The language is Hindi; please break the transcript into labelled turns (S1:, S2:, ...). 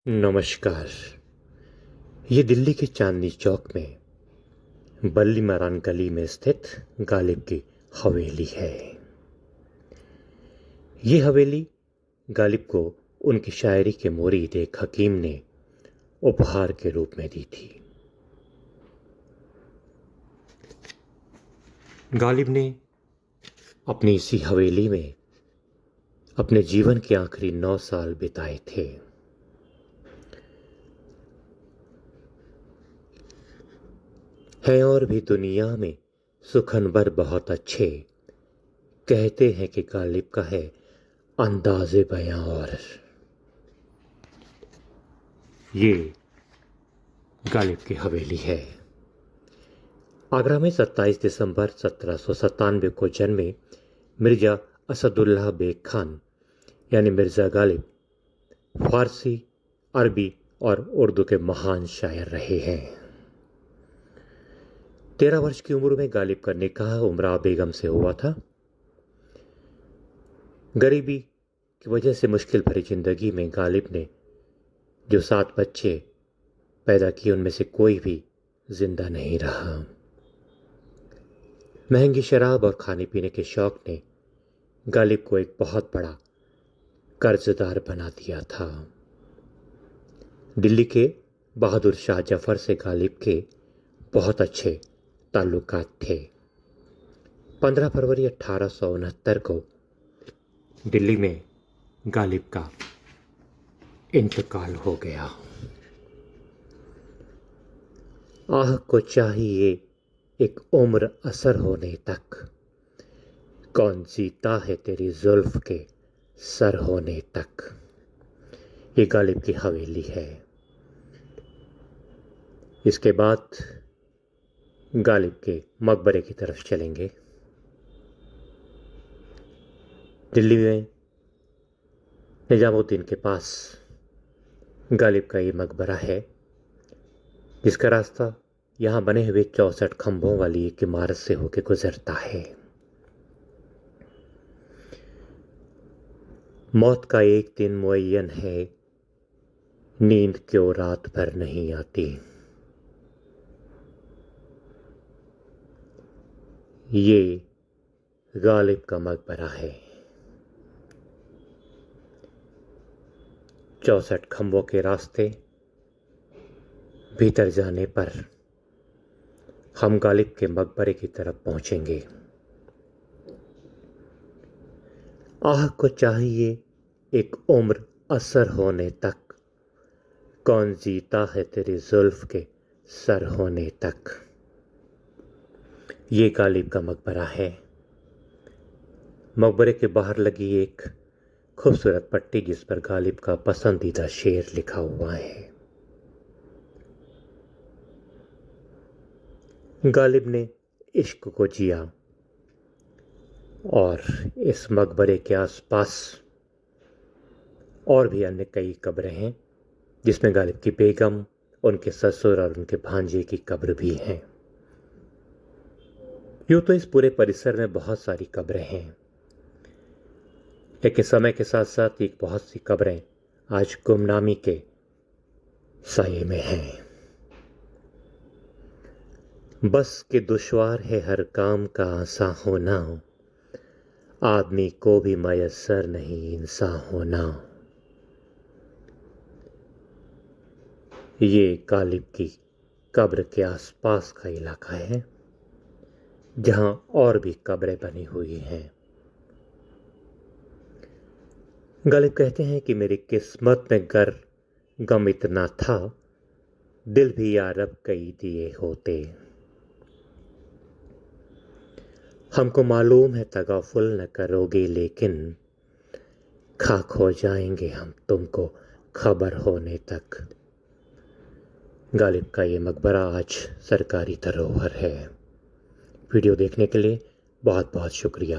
S1: नमस्कार। ये दिल्ली के चांदनी चौक में बल्ली मरान गली में स्थित गालिब की हवेली है। ये हवेली गालिब को उनकी शायरी के मुरीद एक हकीम ने उपहार के रूप में दी थी। गालिब ने अपनी इसी हवेली में अपने जीवन के आखिरी 9 साल बिताए थे। हैं और भी दुनिया में सुखनवर बहुत अच्छे, कहते हैं कि गालिब का है अंदाज़े बयां। और ये गालिब की हवेली है। आगरा में 27 दिसंबर 1797 को जन्मे मिर्ज़ा असदुल्लाह बेग खान यानी मिर्ज़ा गालिब फारसी, अरबी और उर्दू के महान शायर रहे हैं। 13 वर्ष की उम्र में गालिब का निकाह उमरा बेगम से हुआ था। गरीबी की वजह से मुश्किल भरी जिंदगी में गालिब ने जो 7 बच्चे पैदा किए उनमें से कोई भी जिंदा नहीं रहा। महंगी शराब और खाने पीने के शौक ने गालिब को एक बहुत बड़ा कर्जदार बना दिया था। दिल्ली के बहादुर शाह जफर से गालिब के बहुत अच्छे ताल्लुकात थे। 15 फरवरी 1869 को दिल्ली में गालिब का इंतकाल हो गया। आह को चाहिए एक उम्र असर होने तक, कौन जीता है तेरी जुल्फ के सर होने तक। ये गालिब की हवेली है। इसके बाद गालिब के मकबरे की तरफ चलेंगे। दिल्ली में निजामुद्दीन के पास गालिब का ये मकबरा है, जिसका रास्ता यहाँ बने हुए 64 खंभों वाली एक इमारत से होकर गुजरता है। मौत का एक दिन मुअय्यन है, नींद क्यों रात भर नहीं आती। ये गालिब का मकबरा है। 64 खंभों के रास्ते भीतर जाने पर हम गालिब के मकबरे की तरफ पहुंचेंगे। आह को चाहिए एक उम्र असर होने तक, कौन जीता है तेरी जुल्फ के सर होने तक। ये गालिब का मकबरा है। मकबरे के बाहर लगी एक खूबसूरत पट्टी जिस पर गालिब का पसंदीदा शेर लिखा हुआ है। गालिब ने इश्क को जिया और इस मकबरे के आसपास और भी अन्य कई कब्रें हैं, जिसमें गालिब की बेगम, उनके ससुर और उनके भांजे की कब्र भी हैं। यूँ तो इस पूरे परिसर में बहुत सारी कब्रें हैं, लेकिन समय के साथ साथ एक बहुत सी कब्रें आज गुमनामी के साये में हैं। बस के दुश्वार है हर काम का आसान होना, आदमी को भी मयस्सर नहीं इंसान होना। ये गालिब की कब्र के आसपास का इलाका है, जहां और भी कब्रें बनी हुई हैं। गालिब कहते हैं कि मेरी किस्मत में गर गम इतना था, दिल भी यारब कई दिए होते। हमको मालूम है तगाफुल न करोगे, लेकिन खाक हो जाएंगे हम तुमको खबर होने तक। गालिब का ये मकबरा आज सरकारी धरोहर है। वीडियो देखने के लिए बहुत बहुत शुक्रिया।